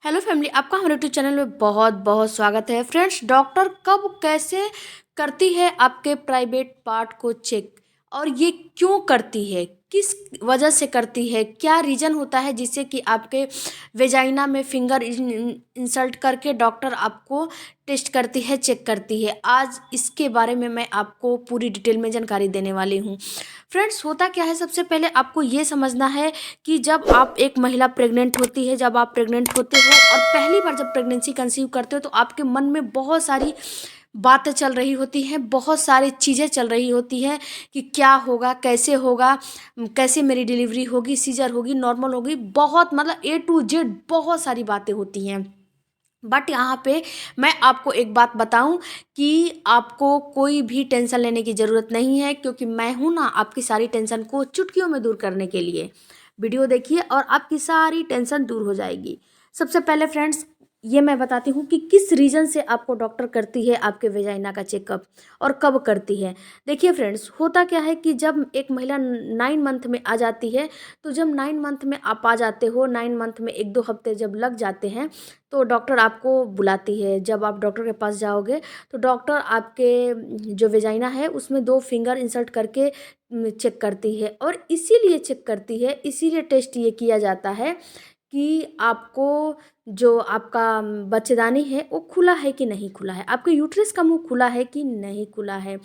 Hello family, आपका हमारे YouTube channel में बहुत बहुत स्वागत है। फ्रेंड्स, डॉक्टर कब कैसे करती है आपके प्राइवेट पार्ट को चेक, और ये क्यों करती है, किस वजह से करती है, क्या रीज़न होता है जिससे कि आपके वेजाइना में फिंगर इंसल्ट करके डॉक्टर आपको टेस्ट करती है, चेक करती है। आज इसके बारे में मैं आपको पूरी डिटेल में जानकारी देने वाली हूँ। फ्रेंड्स, होता क्या है, सबसे पहले आपको ये समझना है कि जब आप एक महिला प्रेग्नेंट होती है, जब आप प्रेग्नेंट होते हो और पहली बार जब प्रेगनेंसी कंसीव करते हो, तो आपके मन में बहुत सारी बातें चल रही होती हैं, बहुत सारी चीज़ें चल रही होती हैं कि क्या होगा, कैसे होगा, कैसे मेरी डिलीवरी होगी, सीजर होगी, नॉर्मल होगी, बहुत मतलब ए टू जेड बहुत सारी बातें होती हैं। बट यहाँ पे मैं आपको एक बात बताऊं कि आपको कोई भी टेंशन लेने की ज़रूरत नहीं है, क्योंकि मैं हूं ना आपकी सारी टेंशन को चुटकियों में दूर करने के लिए। वीडियो देखिए और आपकी सारी टेंशन दूर हो जाएगी। सबसे पहले फ्रेंड्स, ये मैं बताती हूँ कि किस रीज़न से आपको डॉक्टर करती है आपके वेजाइना का चेकअप और कब करती है। देखिए फ्रेंड्स, होता क्या है कि जब एक महिला 9 मंथ में आ जाती है, तो जब 9 मंथ में आप आ जाते हो, 9 मंथ में 1-2 हफ्ते जब लग जाते हैं, तो डॉक्टर आपको बुलाती है। जब आप डॉक्टर के पास जाओगे, तो डॉक्टर आपके जो वेजाइना है उसमें 2 फिंगर इंसर्ट करके चेक करती है। और इसीलिए चेक करती है, इसीलिए टेस्ट ये किया जाता है कि आपको जो आपका बच्चेदानी है वो खुला है कि नहीं खुला है, आपके यूट्रस का मुंह खुला है कि नहीं खुला है।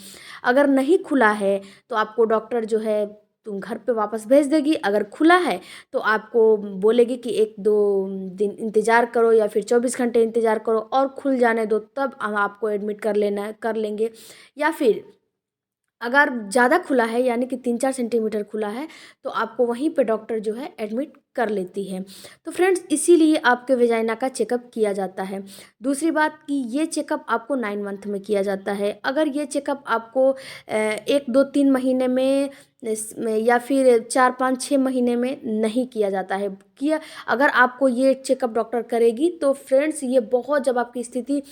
अगर नहीं खुला है तो आपको डॉक्टर जो है तुम घर पे वापस भेज देगी। अगर खुला है तो आपको बोलेगी कि 1-2 दिन इंतज़ार करो या फिर 24 घंटे इंतज़ार करो और खुल जाने दो, तब हम आपको एडमिट कर लेंगे। या फिर अगर ज़्यादा खुला है, यानी कि 3-4 सेंटीमीटर खुला है, तो आपको वहीं पे डॉक्टर जो है एडमिट कर लेती है। तो फ्रेंड्स, इसीलिए आपके वेजाइना का चेकअप किया जाता है। दूसरी बात कि ये चेकअप आपको 9 मंथ में किया जाता है। अगर ये चेकअप आपको 1-2-3 महीने में या फिर 4-5-6 महीने में नहीं किया जाता है, किया अगर आपको ये चेकअप डॉक्टर करेगी, तो फ्रेंड्स ये बहुत, जब आपकी स्थिति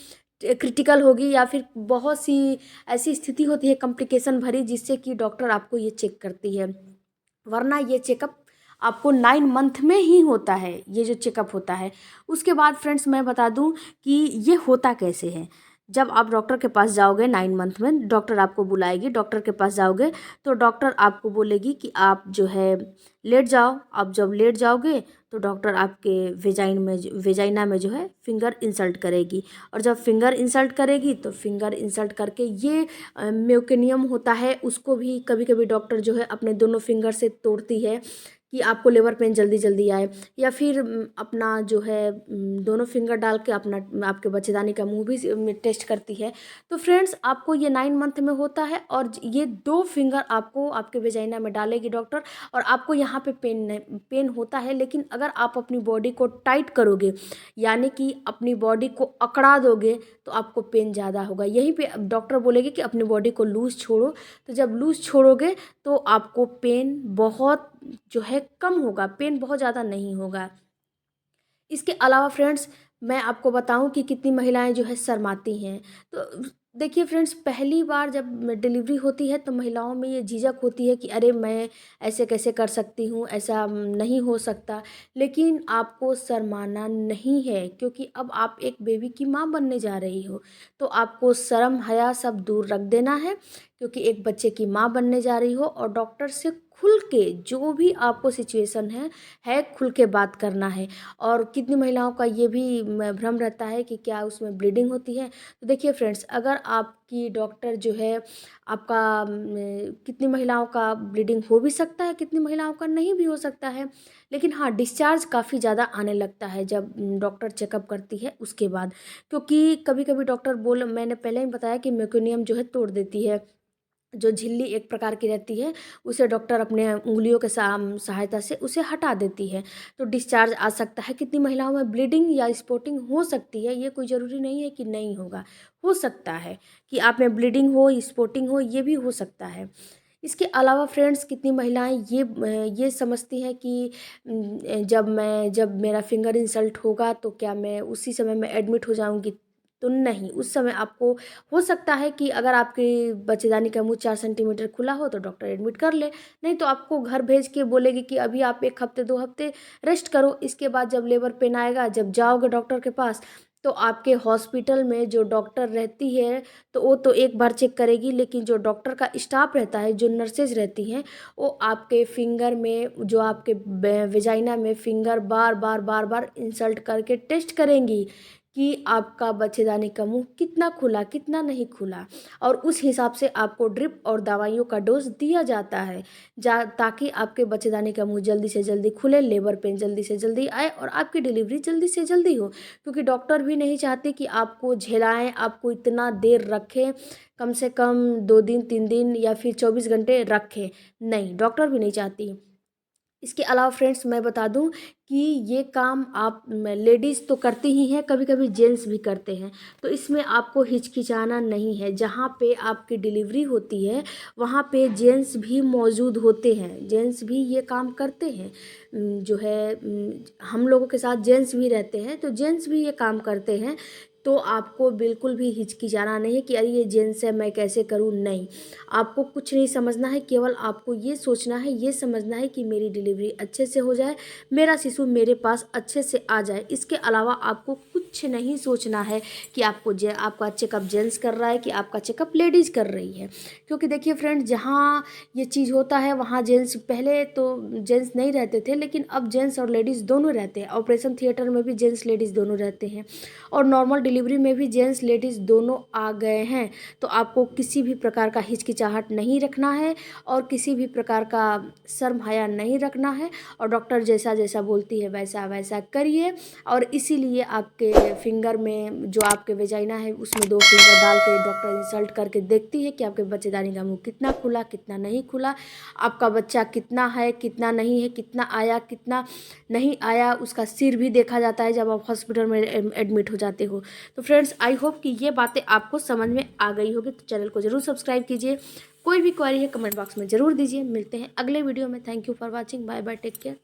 क्रिटिकल होगी या फिर बहुत सी ऐसी स्थिति होती है कॉम्प्लिकेशन भरी, जिससे कि डॉक्टर आपको ये चेक करती है। वरना ये चेकअप आपको 9 मंथ में ही होता है, ये जो चेकअप होता है। उसके बाद फ्रेंड्स, मैं बता दूं कि ये होता कैसे है। जब आप डॉक्टर के पास जाओगे 9 मंथ में, डॉक्टर आपको बुलाएगी, डॉक्टर के पास जाओगे, तो डॉक्टर आपको बोलेगी कि आप जो है लेट जाओ। आप जब लेट जाओगे, तो डॉक्टर आपके वेजाइना में जो है फिंगर इंसल्ट करेगी। और जब फिंगर इंसल्ट करेगी, तो फिंगर इंसल्ट करके ये म्योकेनियम होता है, उसको भी कभी कभी डॉक्टर जो है अपने दोनों फिंगर से तोड़ती है कि आपको लेबर पेन जल्दी जल्दी आए। या फिर अपना जो है दोनों फिंगर डाल के अपना आपके बच्चेदानी का मुंह भी टेस्ट करती है। तो फ्रेंड्स, आपको ये 9 मंथ में होता है, और ये 2 फिंगर आपको आपके वेजाइना में डालेगी डॉक्टर। और आपको यहाँ पे पेन होता है, लेकिन अगर आप अपनी बॉडी को टाइट करोगे, यानी कि अपनी बॉडी को अकड़ा दोगे, तो आपको पेन ज़्यादा होगा। यहीं पे डॉक्टर बोलेगी कि अपनी बॉडी को लूज़ छोड़ो। तो जब लूज़ छोड़ोगे, तो आपको पेन बहुत जो है कम होगा, पेन बहुत ज़्यादा नहीं होगा। इसके अलावा फ्रेंड्स, मैं आपको बताऊं कि कितनी महिलाएं जो है शर्माती हैं। तो देखिए फ्रेंड्स, पहली बार जब डिलीवरी होती है, तो महिलाओं में ये झिझक होती है कि अरे मैं ऐसे कैसे कर सकती हूँ, ऐसा नहीं हो सकता। लेकिन आपको शर्माना नहीं है, क्योंकि अब आप एक बेबी की माँ बनने जा रही हो। तो आपको शर्म हया सब दूर रख देना है, क्योंकि एक बच्चे की माँ बनने जा रही हो। और डॉक्टर से खुल के जो भी आपको सिचुएशन है खुल के बात करना है। और कितनी महिलाओं का ये भी भ्रम रहता है कि क्या उसमें ब्लीडिंग होती है। तो देखिए फ्रेंड्स, अगर आपकी डॉक्टर जो है आपका कितनी महिलाओं का ब्लीडिंग हो भी सकता है, कितनी महिलाओं का नहीं भी हो सकता है। लेकिन हाँ, डिस्चार्ज काफ़ी ज़्यादा आने लगता है जब डॉक्टर चेकअप करती है उसके बाद। क्योंकि कभी कभी डॉक्टर मैंने पहले ही बताया कि मेक्यूनियम जो है तोड़ देती है। जो झिल्ली एक प्रकार की रहती है, उसे डॉक्टर अपने उंगलियों के सहायता से उसे हटा देती है। तो डिस्चार्ज आ सकता है। कितनी महिलाओं में ब्लीडिंग या स्पॉटिंग हो सकती है, ये कोई ज़रूरी नहीं है कि नहीं होगा, हो सकता है कि आप में ब्लीडिंग हो, स्पॉटिंग हो, ये भी हो सकता है। इसके अलावा फ्रेंड्स, कितनी महिलाएं ये समझती हैं कि जब मेरा फिंगर इंसल्ट होगा, तो क्या मैं उसी समय में एडमिट हो जाऊंगी, तो नहीं, उस समय आपको हो सकता है कि अगर आपके बच्चेदानी का मुंह 4 सेंटीमीटर खुला हो तो डॉक्टर एडमिट कर ले, नहीं तो आपको घर भेज के बोलेगी कि अभी आप 1 हफ्ते 2 हफ्ते रेस्ट करो, इसके बाद जब लेबर पेन आएगा, जब जाओगे डॉक्टर के पास, तो आपके हॉस्पिटल में जो डॉक्टर रहती है तो वो तो एक बार चेक करेगी, लेकिन जो डॉक्टर का स्टाफ रहता है, जो नर्सेज रहती हैं, वो आपके फिंगर में, जो आपके वेजाइना में फिंगर बार बार बार बार इंसल्ट करके टेस्ट करेंगी कि आपका बच्चेदानी का मुंह कितना खुला कितना नहीं खुला, और उस हिसाब से आपको ड्रिप और दवाइयों का डोज दिया जाता है ताकि आपके बच्चेदानी का मुंह जल्दी से जल्दी खुले, लेबर पेन जल्दी से जल्दी आए और आपकी डिलीवरी जल्दी से जल्दी हो। क्योंकि डॉक्टर भी नहीं चाहते कि आपको झेलाएं, आपको इतना देर रखें, कम से कम 2 दिन 3 दिन या फिर 24 घंटे रखें, नहीं, डॉक्टर भी नहीं चाहती। इसके अलावा फ्रेंड्स मैं बता दूं कि ये काम आप लेडीज़ तो करती ही हैं, कभी कभी जेंट्स भी करते हैं, तो इसमें आपको हिचकिचाना नहीं है। जहाँ पे आपकी डिलीवरी होती है वहाँ पे जेंट्स भी मौजूद होते हैं, जेंट्स भी ये काम करते हैं। जो है हम लोगों के साथ जेंट्स भी रहते हैं, तो जेंट्स भी ये काम करते हैं। तो आपको बिल्कुल भी हिचकिचाना नहीं है कि अरे ये जेंट्स है मैं कैसे करूँ, नहीं, आपको कुछ नहीं समझना है, केवल आपको ये सोचना है, ये समझना है कि मेरी डिलीवरी अच्छे से हो जाए, मेरा शिशु मेरे पास अच्छे से आ जाए। इसके अलावा आपको कुछ नहीं सोचना है कि आपका चेकअप जेंट्स कर रहा है कि आपका चेकअप लेडीज़ कर रही है। क्योंकि देखिए फ्रेंड, जहाँ ये चीज़ होता है वहाँ जेंट्स, पहले तो जेंट्स नहीं रहते थे, लेकिन अब जेंट्स और लेडीज़ दोनों रहते हैं। ऑपरेशन थिएटर में भी जेंट्स लेडीज़ दोनों रहते हैं, और नॉर्मल डिलीवरी में भी जेंट्स लेडीज़ दोनों आ गए हैं। तो आपको किसी भी प्रकार का हिचकिचाहट नहीं रखना है और किसी भी प्रकार का शर्म हया नहीं रखना है, और डॉक्टर जैसा जैसा बोलती है वैसा वैसा करिए। और इसीलिए आपके फिंगर में, जो आपके वेजाइना है, उसमें 2 फिंगर डाल के डॉक्टर इंसल्ट करके देखती है कि आपके बच्चेदानी का मुंह कितना खुला कितना नहीं खुला, आपका बच्चा कितना है कितना नहीं है, कितना आया कितना नहीं आया, उसका सिर भी देखा जाता है जब आप हॉस्पिटल में एडमिट हो जाते हो। तो फ्रेंड्स, आई होप कि ये बातें आपको समझ में आ गई होगी, तो चैनल को ज़रूर सब्सक्राइब कीजिए। कोई भी क्वेरी है कमेंट बॉक्स में ज़रूर दीजिए। मिलते हैं अगले वीडियो में। Thank you for watching, bye bye, take care.